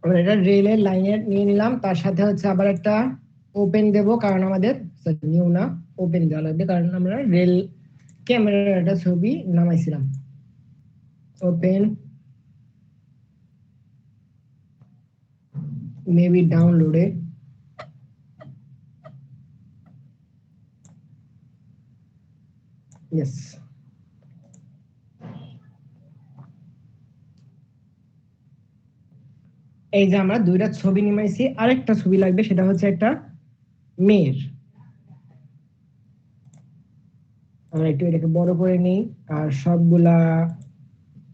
আমরা এটা রেলের লাইনের নিয়ে নিলাম, তার সাথে হচ্ছে আবার একটা ওপেন দেব, কারণ আমাদের নিউ না ওপেন দেওয়া লাগবে, কারণ আমরা রেল ক্যামেরার একটা ছবি নামাইছিলাম। ওপেন মেবি ডাউনলোডে, ইয়েস। এই যে আমরা দুইটা ছবি নিমাইছি, আরেকটা ছবি লাগবে, সেটা হচ্ছে একটা মেয়ের। আমরা একটু এটাকে বড় করে নিই, আর সবগুলা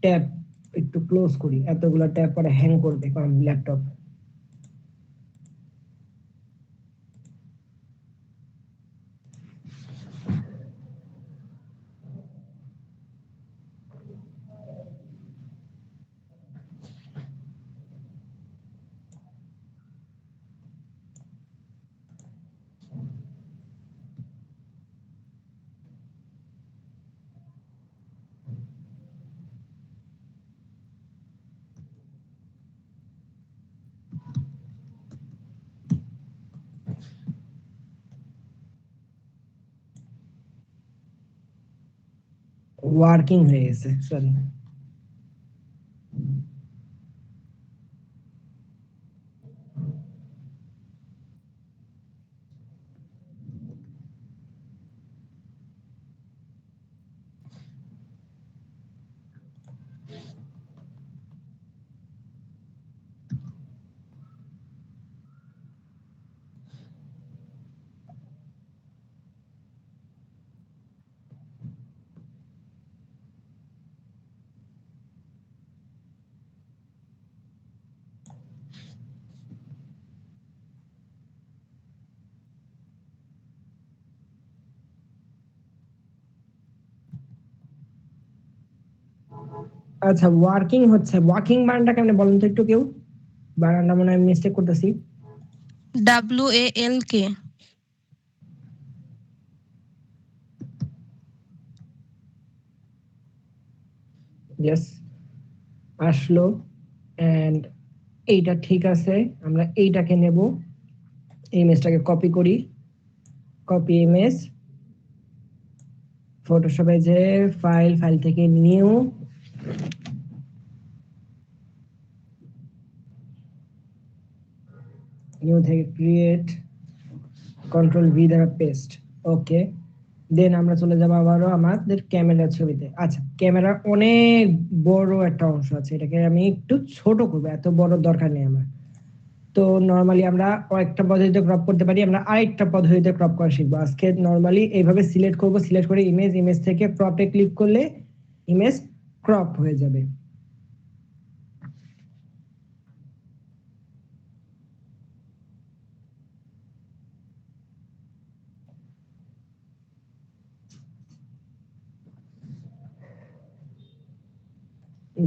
ট্যাব একটু ক্লোজ করি, এতগুলা ট্যাব পরে হ্যাং করবে কারণ ল্যাপটপ। ওয়ার্কিং হয়ে গেছে, সরি। আচ্ছা, ওয়ার্কিং হচ্ছে, ওয়াকিং বানানটা কেমনে বলেন তো একটু কেউ? বানানটা মনে হয় মিস্টেক করতেছি। WALK। ইয়েস, আসলো। এন্ড এইটা ঠিক আছে, আমরা এইটাকে নেব, ইমেজটাকে কপি করি, কপি ইমেজ, ফটোশপে যে ফাইল, ফাইল থেকে নিউ, নিউ থেকে ক্রিয়েট, কন্ট্রোল ভি দ্বারা পেস্ট। ওকে, দেন আমরা চলে যাবো আবারও আমাদের ক্যামেরার ছবিতে। আচ্ছা, ক্যামেরার অনেক বড় একটা অংশ আছে, এটাকে আমি একটু ছোট করবো, এত বড় দরকার নেই আমার। তো নরমালি আমরা একটা পদ্ধতিতে ক্রপ করতে পারি, আমরা আরেকটা পদ্ধতিতে ক্রপ করা শিখবো আজকে। নরমালি এইভাবে সিলেক্ট করব, সিলেক্ট করে ইমেজ, ইমেজ থেকে ক্রপে ক্লিক করলে ইমেজ ক্রপ হয়ে যাবে।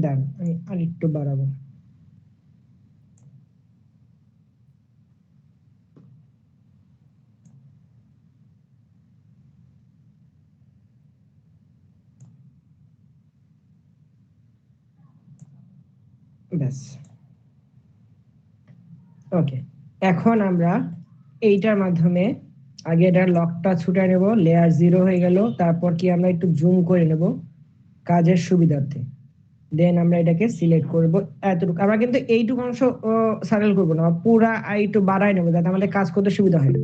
ডান, আমি আরেকটু বাড়াবো। ব্যাস, ওকে। এখন আমরা এইটার মাধ্যমে আগে এটার লকটা ছুটে নেব, লেয়ার 0 হয়ে গেল, তারপর কি আমরা একটু জুম করে নেব কাজের সুবিধার্থে। দেন আমরা এটাকে সিলেক্ট করব এতটুকু। আমরা কিন্তু এইটুকু অংশ সার্কেল করব না, পুরা একটু বাড়াই নেব যাতে আমাদের কাজ করতে সুবিধা হয়।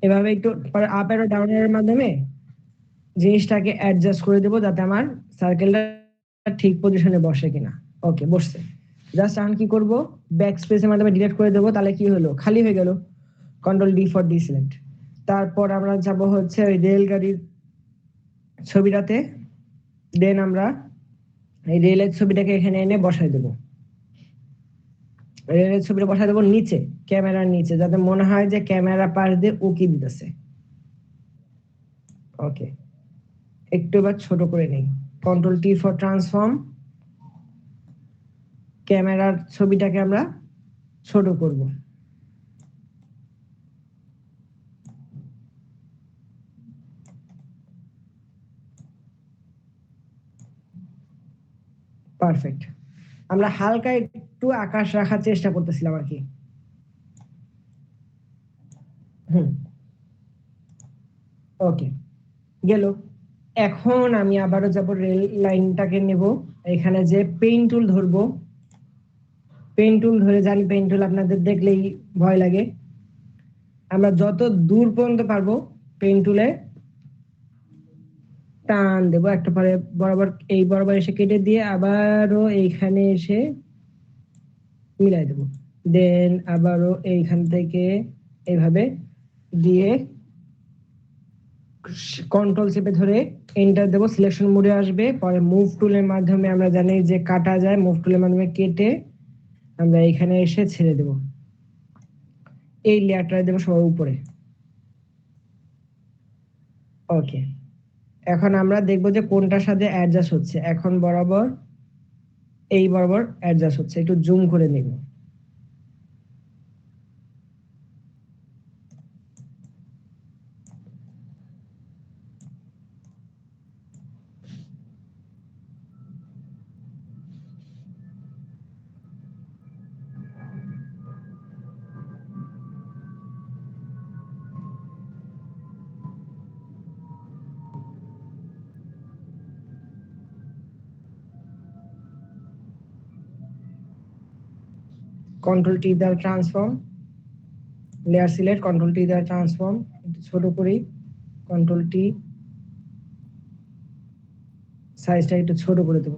এভাবে একটু আপ এর ডাউন এর মাধ্যমে জিনিসটাকে অ্যাডজাস্ট করে দেব যাতে আমার সার্কেলটা ঠিক পজিশনে বসে কিনা। ওকে, বসছে। জাস্ট এখন কি করব, ব্যাক স্পেসের মাধ্যমে ডিলিট করে দেব, তাহলে কি হলো, খালি হয়ে গেল। Control D for deselect. তারপর আমরা যাব হচ্ছে ওই রেলগাড়ির ছবিটাতে, দেন আমরা এই রেলের ছবিটাকে এখানে এনে বসাই দেব। রেলের ছবিটা বসাই দেব নিচে, ক্যামেরার নিচে, যাতে মনে হয় যে ক্যামেরা পাশ দিয়ে উকি দিতেছে। ওকে, একটু এবার ছোট করে নেই, কন্ট্রোল টি ফর ট্রান্সফর্ম। ক্যামেরার ছবিটাকে আমরা ছোট করব। পারফেক্ট। আমরা হালকা একটু আকাশ রাখার চেষ্টা করতেছিলাম আর কি। ওকে, গেল। এখন আমি আবারও যাব রেল লাইনটাকে নেব, এখানে যে পেইন টুল ধরবো, পেইন টুল ধরে, জানি পেইন টুল আপনাদের দেখলেই ভয় লাগে, আমরা যত দূর পর্যন্ত পারবো পেইন টুলে টান দেব, একটা পরে বরাবর এই বরাবর এসে কেটে দিয়ে আবারও এইখানে এসে মিলাই দেব, দেন আবারও এইখান থেকে এইভাবে দিয়ে কন্ট্রোল চেপে ধরে এন্টার দেব, সিলেকশন মোডে আসবে, পরে মুভ টুলের মাধ্যমে আমরা জানি যে কাটা যায়, মুভ টুলের মাধ্যমে কেটে আমরা এখানে এসে ছেড়ে দেব, এই লেয়ারটা দেব সবার উপরে। ওকে, এখন আমরা দেখবো যে কোনটার সাথে অ্যাডজাস্ট হচ্ছে, এখন বরাবর এই বরাবর অ্যাডজাস্ট হচ্ছে, একটু জুম করে নিব। কন্ট্রোল টি দ্বারা transform, layer select, control T দ্বারা ট্রান্সফর্ম, একটু ছোট করি, কন্ট্রোল টি, সাইজটা একটু ছোট করে দেব,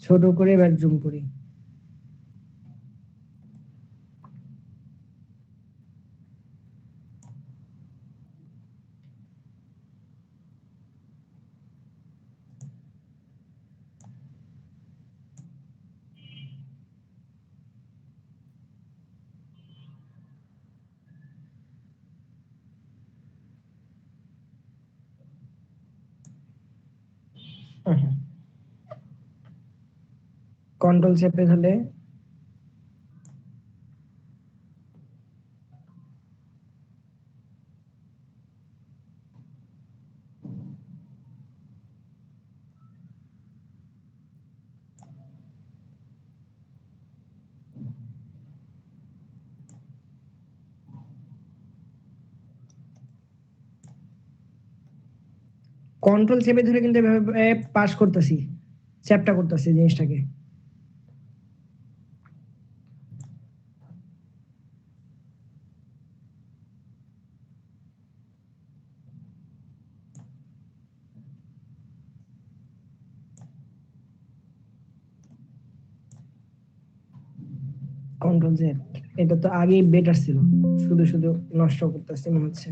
ছোট করে এবার জুম করি। কন্ট্রোল চেপে ধরে কন্ট্রোল চেপে ধরে কিন্তু এভাবে পাস করতেছি, চ্যাপটা করতেছি জিনিসটাকে। কন্ট্রোল জেড, এটা তো আগেই বেটার ছিল, শুধু শুধু নষ্ট করতেছে মনে হচ্ছে।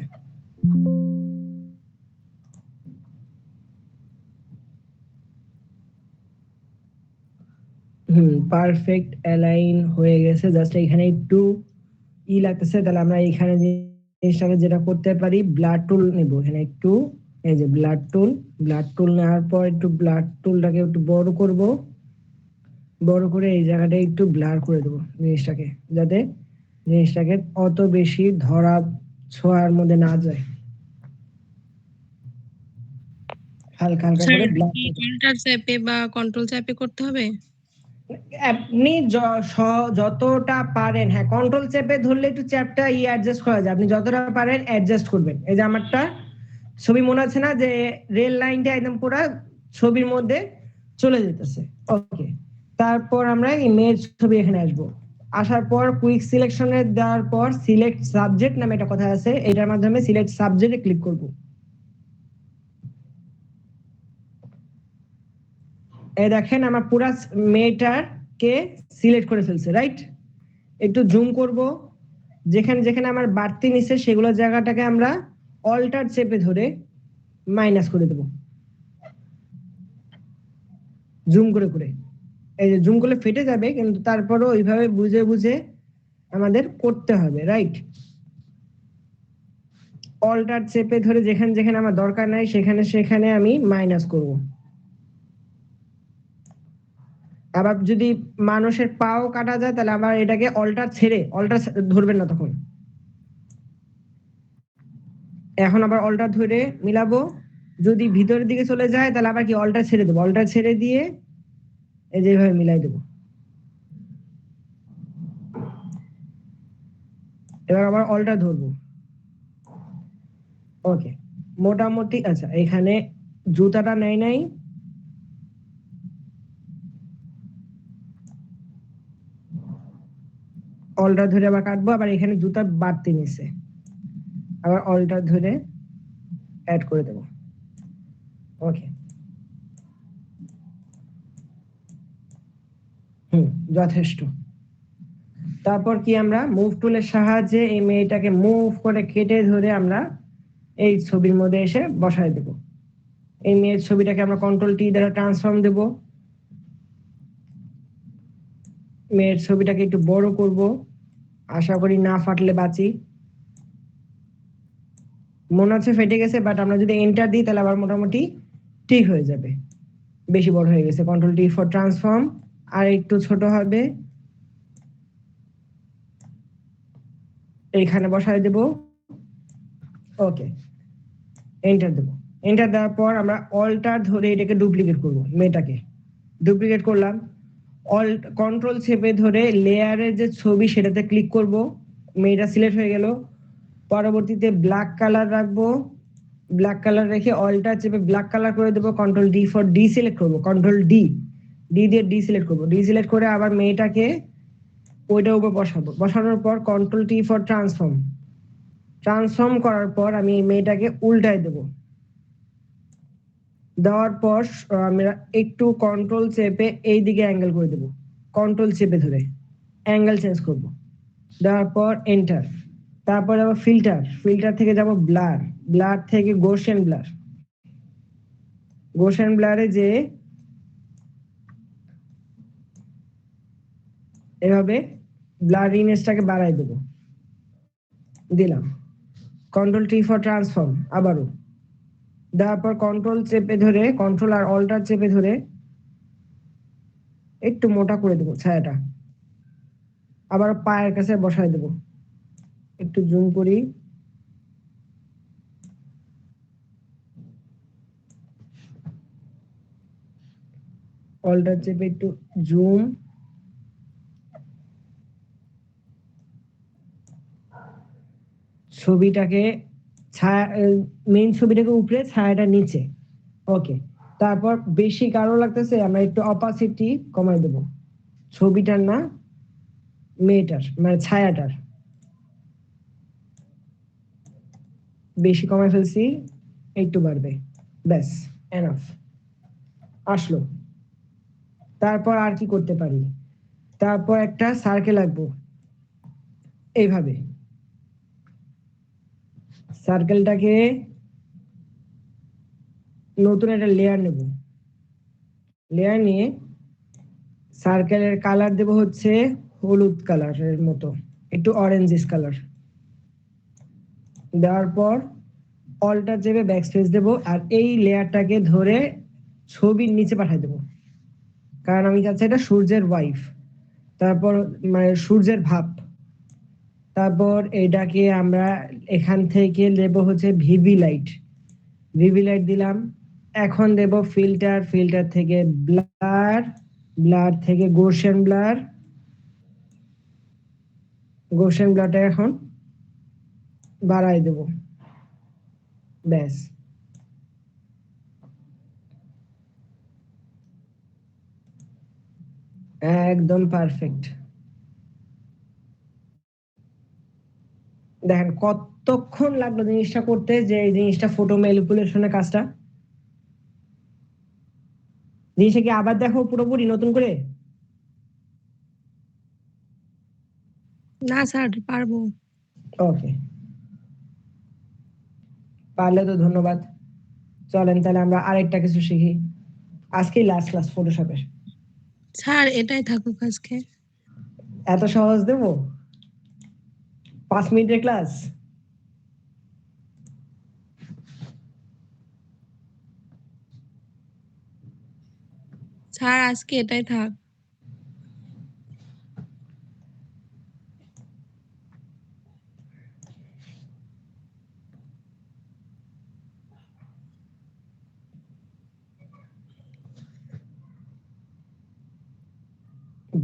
পারফেক্ট অ্যালাইন হয়ে গেছে, জাস্ট এখানে একটু লাগতেছে, তাহলে আমরা এখানে জিনিসটাকে যেটা করতে পারি, ব্লাড টুল নেব, এখানে একটু এই যে ব্লাড টুল, ব্লাড টুল নেওয়ার পর একটু ব্লাড টুলটাকে একটু বড় করব, বড় করে এই জায়গাটা একটু ব্লার করে দেবো জিনিসটাকে, যাতে জিনিসটাকে অত বেশি ধরা ছোঁয়ার মধ্যে না যায়, হালকা হালকা করে ব্লার। কন্ট্রোল চেপে বা কন্ট্রোল চেপে করতে হবে? আপনি যতটা পারেন, হ্যাঁ কন্ট্রোল চেপে ধরলে একটু চ্যাপটা অ্যাডজাস্ট করা যায়, আপনি যতটা পারেন অ্যাডজাস্ট করবেন। এই যে আমারটা ছবি মনে আছে না যে রেল লাইনটা একদম পুরো ছবির মধ্যে চলে যেতেছে। ওকে, তারপর আমরা ইমেজ ছবি এখানে আসবো, আসার পর কুইক সিলেকশনে দেওয়ার পর সিলেক্ট সাবজেক্ট নামে একটা কথা আছে, এটার মাধ্যমে সিলেক্ট সাবজেক্টে ক্লিক করব। এই দেখেন আমার পুরা মেয়েটাকে সিলেক্ট করে ফেলছে, রাইট? একটু জুম করব, যেখানে যেখানে আমার বাড়তি নিচে সেগুলো জায়গাটাকে আমরা অল্টার চেপে ধরে মাইনাস করে দেব, জুম করে করে। এই যে জুম করলে ফেটে যাবে, কিন্তু তারপরও ওইভাবে বুঝে বুঝে আমাদের করতে হবে, রাইট? অল্টার চেপে ধরে যেখানে যেখানে আমার দরকার নাই সেখানে সেখানে আমি মাইনাস করব। আবার যদি মানুষের পাও কাটা যায় তাহলে আবার এটাকে অল্টার ছেড়ে, অল্টার ধরবেন না তখন, এখন আবার অল্টার ধরে মিলাবো, যদি ভিতরের দিকে চলে যায় তাহলে আবার কি অল্টার ছেড়ে দেবো, অল্টার ছেড়ে দিয়ে এই যে এইভাবে মিলাই দেবো। এবার আবার অলটা ধরবো। ওকে, মোটামুটি আচ্ছা, এখানে জুতাটা নাই, অলটা ধরে আবার কাটবো, আবার এখানে জুতা বাড়তি নিছে, আবার অলটা ধরে অ্যাড করে দেব। ওকে, যথেষ্ট। তারপর কি আমরা মুভ টুলের সাহায্যে এই মেয়েটাকে মুভ করে কেটে ধরে আমরা এই ছবির মধ্যে এসে বসায় দেব। এই মেয়ের ছবিটাকে আমরা কন্ট্রোল টি দ্বারা ট্রান্সফর্ম দেব। মেয়ের ছবিটাকে একটু বড় করব, আশা করি না ফাটলে বাঁচি। মনে হচ্ছে ফেটে গেছে, বাট আমরা যদি এন্টার দিই তাহলে আবার মোটামুটি ঠিক হয়ে যাবে। বেশি বড় হয়ে গেছে, কন্ট্রোল টি ফর ট্রান্সফর্ম, আর একটু ছোট হবে, এইখানে বসায় দেব। ওকে, এন্টার দেব। এন্টার দেওয়ার পর আমরা অল্টার ধরে এটাকে ডুপ্লিকেট করব, মেয়েটাকে ডুপ্লিকেট করলাম। অল্ট কন্ট্রোল চেপে ধরে লেয়ারের যে ছবি সেটাতে ক্লিক করব, মেয়েটা সিলেক্ট হয়ে গেল। পরবর্তীতে ব্ল্যাক কালার রাখবো, ব্ল্যাক কালার রেখে অল্টার চেপে ব্ল্যাক কালার করে দেবো। Control D for D select করবো, কন্ট্রোল ডি দিয়ে ডি সিলেক্ট করবো। ডি সিলেক্ট করে আবার মেয়েটাকে ওইটার উপর বসাবো। বসানোর পর control T for transform, transform করার পর আমি মেয়েটাকে উল্টায় দেবো। দেওয়ার পর আমরা একটু কন্ট্রোল চেপে এই দিকে অ্যাঙ্গেল করে দেবো, কন্ট্রোল চেপে ধরে অ্যাঙ্গেল চেঞ্জ করব। দেওয়ার পর এন্টার। তারপর আবার ফিল্টার, ফিল্টার থেকে যাব ব্লার, ব্লার থেকে গোশেন ব্লার, গোশেন ব্লারে যে এভাবে ব্লার রিনেসটাকে বাড়াই দেব, দিলাম। কন্ট্রোল টি ফর ট্রান্সফর্ম আবারও দেওয়ার পর কন্ট্রোল চেপে ধরে, কন্ট্রোল আর অল্টার চেপে ধরে একটু মোটা করে দেবো ছায়াটা। আবার পায়ের কাছে বসায় দেব, একটু জুম করি। অল্টার চেপে একটু জুম, ছবিটাকে ছায়া, মেইন ছবিটাকে উপরে, ছায়াটা নিচে। ওকে, তারপর বেশি কালো লাগতেছে, আমরা একটু অপাসিটি কমাই দেব, ছবিটার না মেয়েটার মানে ছায়াটার। বেশি কমাই ফেলছি, একটু বাড়বে, ব্যাস এনাফ আসলো। তারপর আর কি করতে পারি, তারপর একটা সার্কেল আঁকবো এইভাবে। সার্কেলটাকে নতুন একটা লেয়ার নেব, লেয়ার নিয়ে সার্কেলের কালার দেব হচ্ছে হলুদ কালারের মতো, একটু অরেঞ্জিস কালার। দেওয়ার পর অল্টার চেপে ব্যাকস্পেস দেব, আর এই লেয়ারটাকে ধরে ছবির নিচে পাঠিয়ে দেব, কারণ আমি চাচ্ছি এটা সূর্যের ওয়াইফ, তারপর মানে সূর্যের ভাব। তারপর এটাকে আমরা এখান থেকে দেব হচ্ছে ভিভি লাইট, ভিভি লাইট দিলাম। এখন দেব ফিল্টার, ফিল্টার থেকে ব্লার, ব্লার থেকে গোশেন ব্লার, গোশেন ব্লারটা এখন বাড়াই দেব, ব্যাস একদম পারফেক্ট। দেখেন কতক্ষণ লাগলো জিনিসটা করতে, যে এই জিনিসটা ফটো ম্যানিপুলেশনের কাজটা। জিনিসটা কি আবার দেখো পুরোপুরি নতুন করে? না স্যার, পারবো। ওকে, পারলে তো ধন্যবাদ। চলেন তাহলে আমরা আরেকটা কিছু শিখি, আজকেই লাস্ট ক্লাস ফটোশপের। স্যার এটাই থাকুক আজকে। এত সহজ দেব? 5 মিনিটের ক্লাস? স্যার আজকে এটাই থাক।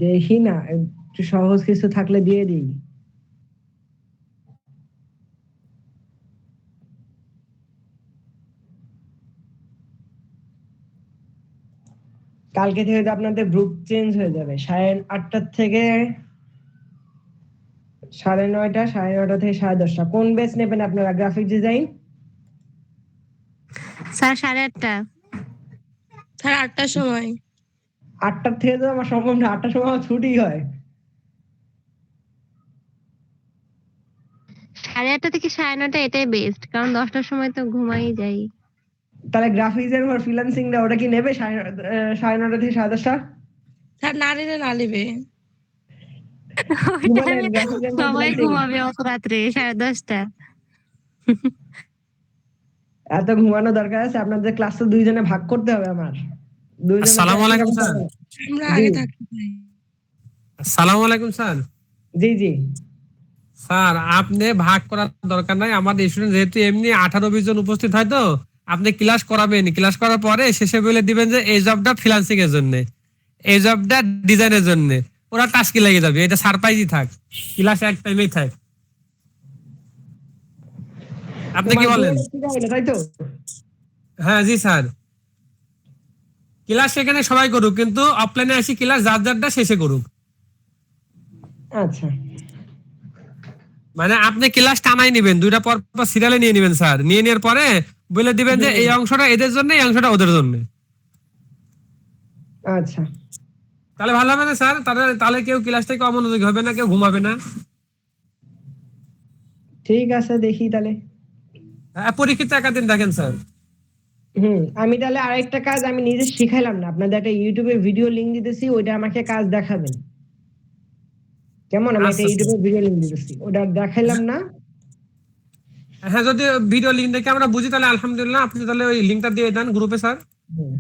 দেখি না, একটু সহজ কিছু থাকলে দিয়ে দিই। কালকে থেকে তো আপনাদের গ্রুপ চেঞ্জ হয়ে যাবে 8:30 থেকে 9:30, 9:30 থেকে 10:30। কোন ব্যাচ নেবেন আপনারা? Graphic design? স্যার 8:30। স্যার 8টার সময়। 8টার থেকে তো আমার সম্ভব না, 8টার সময় আমার ছুটি হয়। 8:30 থেকে 9:30 এটাই বেস্ট, কারণ 10টার সময় তো ঘুমাই যাই। তাহলে গ্রাফিক্স এর উপর ফ্রিল্যান্সিংটা ওটা কি নেবে 9:30 থেকে 10:30? স্যার না নিলে না নিবে। ওই ঘুমালেন টাইমে গ্রাফিক্স এর উপর সবাই ফ্রিল্যান্সিং? ঘুমাবে অত রাত্রে 10:30টা। এত ঘুমানো দরকার আছে? আপনাদের ক্লাস তো 2 জনে ভাগ করতে হবে আমার। 2 জনে আসসালামু আলাইকুম স্যার। আমরা জি আগে থাকতে চাই। আসসালামু আলাইকুম স্যার। জি জি স্যার আপনি ভাগ করার দরকার নাই, আমাদের স্টুডেন্ট যেহেতু এমনি 18-20 জন উপস্থিত হয়, তো আপনি ক্লাস করাবেন, ক্লাস করার পরে শেষে বলে দিবেন যে এই জবটা ফ্রিল্যান্সিং এর জন্য, এই জবটা ডিজাইনের জন্য। ওরা টাস্কি লেগে যাবে, এটা সারপ্রাইজই থাক, ক্লাস এক টাইমেই থাক। আপনি কি বলেন? তাই তো? হ্যাঁ জি স্যার, ক্লাস সেখানে সবাই করুক, কিন্তু অফলাইনে আসি ক্লাস যার যারটা শেষে করুক। আচ্ছা মানে আপনি ক্লাস টানাই নেবেন, দুইটা পর পর সিরিয়ালে নিয়ে নেবেন স্যার, নিয়ে নেওয়ার পরে বলে দিবেন যে এই অংশটা এদের জন্য, এই অংশটা ওদের জন্য। আচ্ছা তাহলে ভালো হবে না স্যার? তাহলে কেউ ক্লাস থেকে অমনোযোগী হবে না, কেউ ঘুমাবে না। ঠিক আছে, দেখি তাহলে। পরীক্ষিত একাদিন দেখেন স্যার। আমি তাহলে আরেকটা কাজ আমি নিজে শিখাইলাম না, আপনাদের একটা ইউটিউবে ভিডিও লিংক দিতেছি, ওইটা আমাকে কাজ দেখাবেন কেমন? আমি একটা আচ্ছা ইউটিউবে ভিডিও লিংক দিতেছি, ওটা দেখাইলাম না। হ্যাঁ, যদি ভিডিও লিঙ্ক দেখে আমরা বুঝি তাহলে আলহামদুলিল্লাহ, আপনি তাহলে ওই লিঙ্কটা দিয়ে দেন গ্রুপে স্যার। হুম।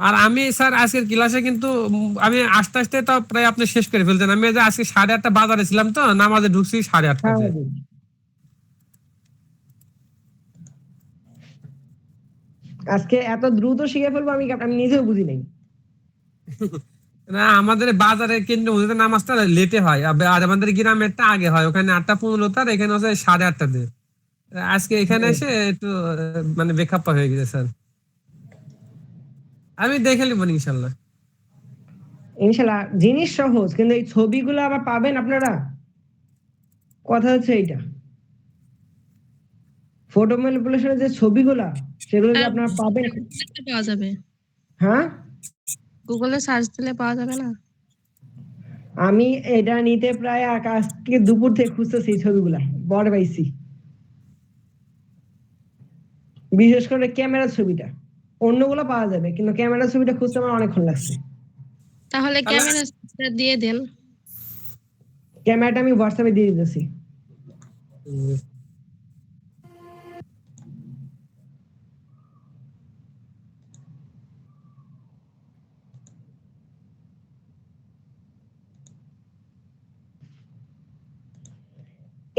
আর আমি স্যার আজকের ক্লাসে কিন্তু আমি আস্তে আস্তে তো প্রায় আপনি শেষ করে ফেলছেন। আমি যে আজকে 8:30 বাজারে ছিলাম, তো নামাজে ঢুকছি 8:30-তে। আজকে এত দ্রুত শিখে ফেলবো আমি আমি নিজেও বুঝি নাই। না, আমাদের বাজারে কেন্দ্র মসজিদে নামাজটা লেটে হয়, আর আমাদের গ্রামেরটা আগে হয়, ওখানে 8:15, আর এখানে হচ্ছে 8:30-তে। আজকে এখানে এসে একটু মানে বেখাপ্পা হয়ে গেছে স্যার। আমি দেখে নিব ইনশাল্লাহ। ইনশাল্লাহ জিনিস সহজ, কিন্তু এই ছবিগুলো আবার পাবেন আপনারা, কথা হচ্ছে এইটা। ফটো ম্যানিপুলেশনের যে ছবিগুলা, সেগুলো যে আপনারা পাবেন। পাওয়া যাবে। হ্যাঁ, গুগলে সার্চ দিলে পাওয়া যাবে না? আমি এটা নিতে প্রায় আকাশ থেকে দুপুর থেকে খুঁজতেছি এই ছবিগুলা, বড় পাইছি। বিশেষ করে ক্যামেরার ছবিটা, অন্যগুলো পাওয়া যাবে, কিন্তু ক্যামেরার ছবিটা খুঁজতে আমার অনেকক্ষণ লাগছে। তাহলে ক্যামেরা দিয়ে দেন। ক্যামেরাটা আমি হোয়াটসঅ্যাপে দিয়ে দিতেছি।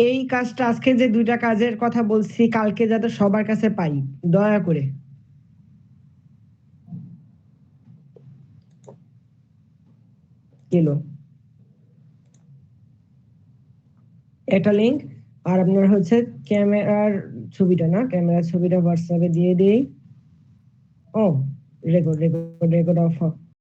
এই কাজটা, আজকে যে 2টা কাজের কথা বলছি, কালকে যাতে সবার কাছে পাই দয়া করে। কিলো একটা লিংক, আর আপনার হচ্ছে ক্যামেরার ছবিটা, না ক্যামেরার ছবিটা হোয়াটসঅ্যাপে দিয়ে দিই। ও রেকর্ড অফ